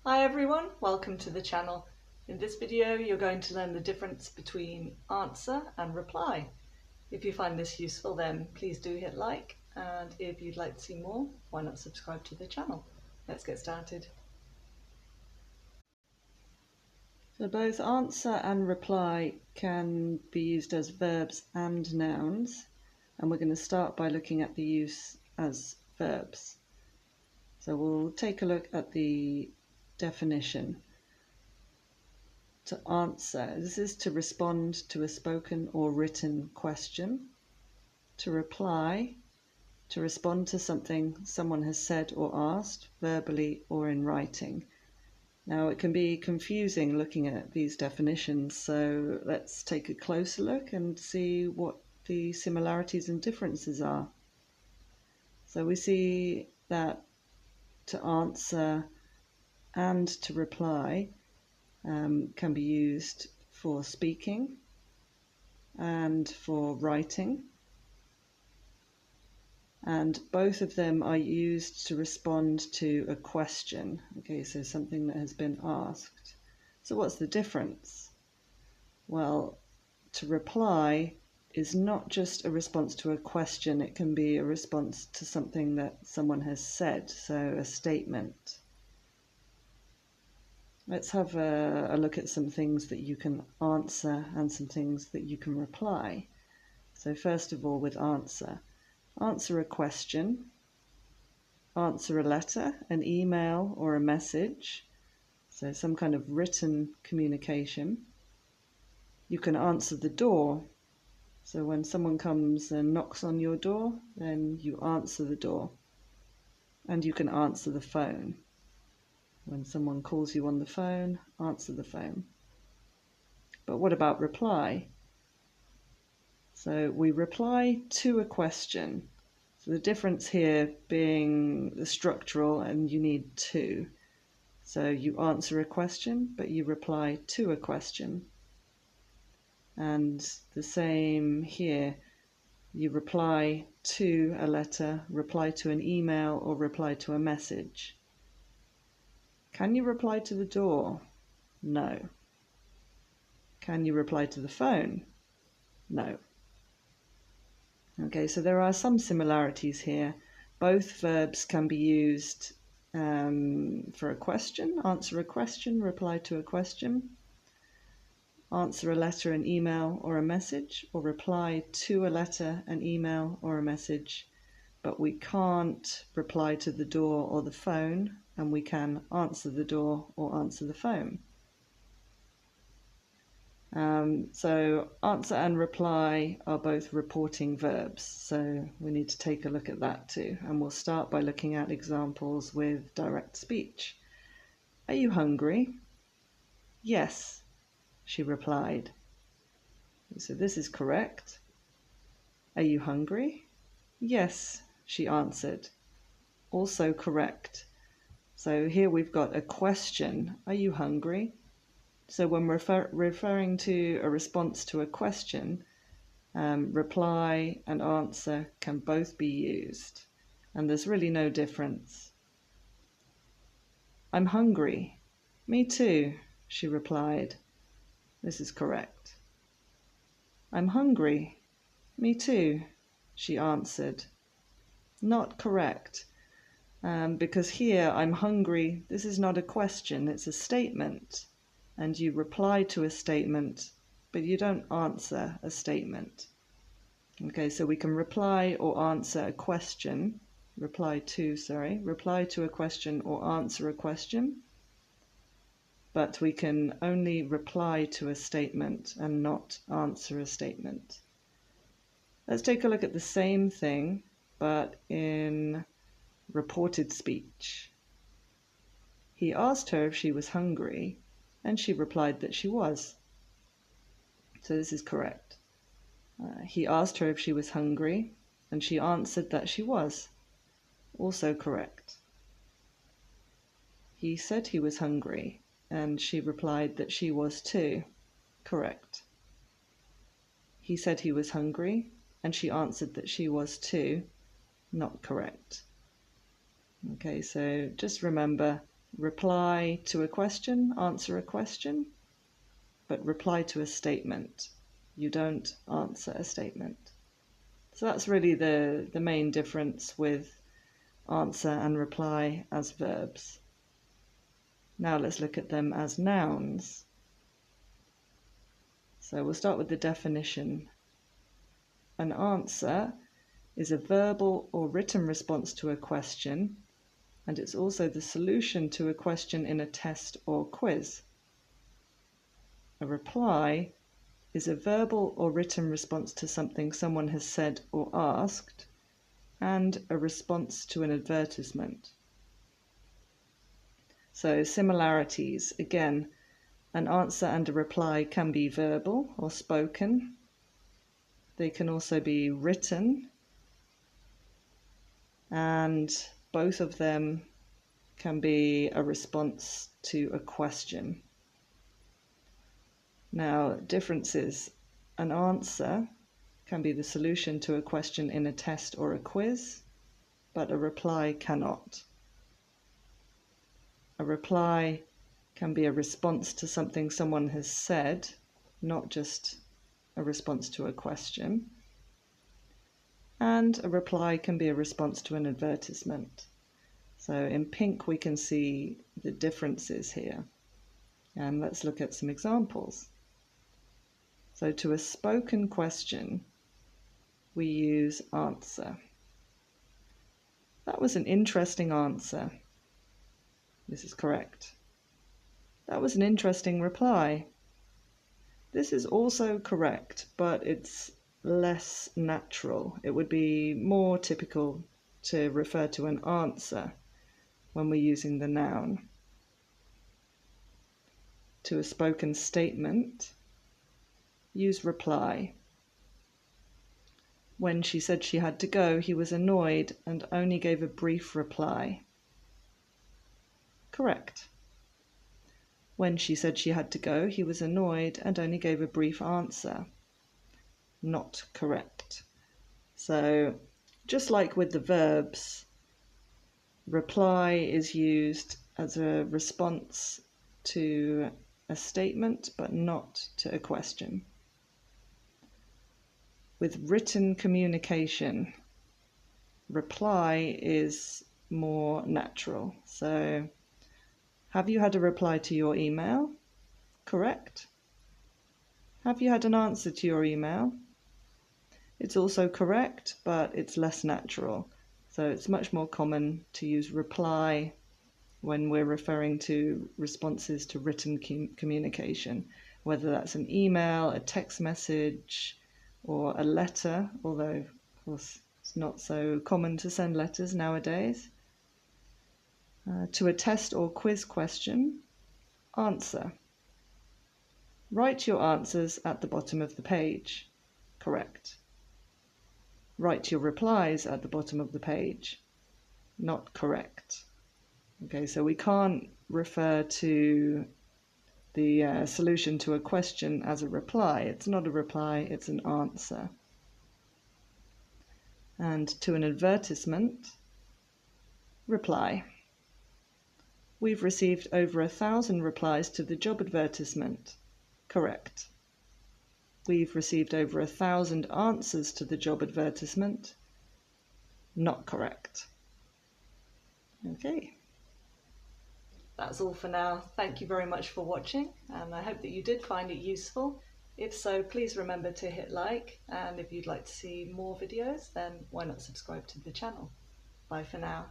Hi everyone, welcome to the channel. In this video you're going to learn the difference between answer and reply. If you find this useful then please do hit like, and if you'd like to see more, why not subscribe to the channel. Let's get started. So both answer and reply can be used as verbs and nouns, and we're going to start by looking at the use as verbs. So we'll take a look at the definition. To answer, this is to respond to a spoken or written question. To reply, to respond to something someone has said or asked, verbally or in writing. Now it can be confusing looking at these definitions, so let's take a closer look and see what the similarities and differences are. So we see that to answer and to reply can be used for speaking and for writing, and both of them are used to respond to a question. Okay, so something that has been asked. So what's the difference? Well, to reply is not just a response to a question, it can be a response to something that someone has said, so a statement. Let's have a look at some things that you can answer and some things that you can reply. So first of all, with answer. Answer a question, answer a letter, an email or a message, so some kind of written communication. You can answer the door, so when someone comes and knocks on your door, then you answer the door. And you can answer the phone. When someone calls you on the phone, answer the phone. But what about reply? So we reply to a question. So the difference here being the structural, and you need to. So you answer a question, but you reply to a question. And the same here. You reply to a letter, reply to an email, or reply to a message. Can you reply to the door? No. Can you reply to the phone? No. Okay, so there are some similarities here. Both verbs can be used for a question, answer a question, reply to a question, answer a letter, an email, or a message, or reply to a letter, an email, or a message. But we can't reply to the door or the phone, and we can answer the door or answer the phone. So answer and reply are both reporting verbs, so we need to take a look at that too. And we'll start by looking at examples with direct speech. Are you hungry? Yes, she replied. So this is correct. Are you hungry? Yes, she answered. Also correct. So here we've got a question. Are you hungry? So when we're referring to a response to a question, reply and answer can both be used, and there's really no difference. I'm hungry. Me too, she replied. This is correct. I'm hungry. Me too, she answered. Not correct, because here I'm hungry, this is not a question, it's a statement, and you reply to a statement, but you don't answer a statement. Okay, so we can reply or answer a question, reply to a question or answer a question, but we can only reply to a statement and not answer a statement. Let's take a look at the same thing, but in reported speech. He asked her if she was hungry, and she replied that she was. So this is correct. He asked her if she was hungry, and she answered that she was. Also correct. He said he was hungry, and she replied that she was too. Correct. He said he was hungry, and she answered that she was too. Not correct. Okay, so just remember reply to a question, answer a question, but reply to a statement. You don't answer a statement. So that's really the main difference with answer and reply as verbs. Now let's look at them as nouns. So we'll start with the definition. An answer is a verbal or written response to a question, and it's also the solution to a question in a test or quiz. A reply is a verbal or written response to something someone has said or asked, and a response to an advertisement. So similarities, again, an answer and a reply can be verbal or spoken. They can also be written, and both of them can be a response to a question. Now, differences. An answer can be the solution to a question in a test or a quiz, but a reply cannot. A reply can be a response to something someone has said, not just a response to a question. And a reply can be a response to an advertisement. So in pink we can see the differences here. And let's look at some examples. So to a spoken question, we use answer. That was an interesting answer. This is correct. That was an interesting reply. This is also correct, but it's less natural. It would be more typical to refer to an answer when we're using the noun. To a spoken statement, use reply. When she said she had to go, he was annoyed and only gave a brief reply. Correct. When she said she had to go, he was annoyed and only gave a brief answer. Not correct. So, just like with the verbs, reply is used as a response to a statement, but not to a question. With written communication, reply is more natural. So, have you had a reply to your email? Correct. Have you had an answer to your email? It's also correct, but it's less natural. So it's much more common to use reply when we're referring to responses to written communication, whether that's an email, a text message, or a letter, although, of course, it's not so common to send letters nowadays. To a test or quiz question, answer. Write your answers at the bottom of the page. Correct. Write your replies at the bottom of the page. Not correct. Okay, so we can't refer to the solution to a question as a reply. It's not a reply, it's an answer. And to an advertisement, reply. We've received over 1,000 replies to the job advertisement. Correct. We've received over 1,000 answers to the job advertisement. Not correct. Okay. That's all for now. Thank you very much for watching, and I hope that you did find it useful. If so, please remember to hit like, and if you'd like to see more videos, then why not subscribe to the channel. Bye for now.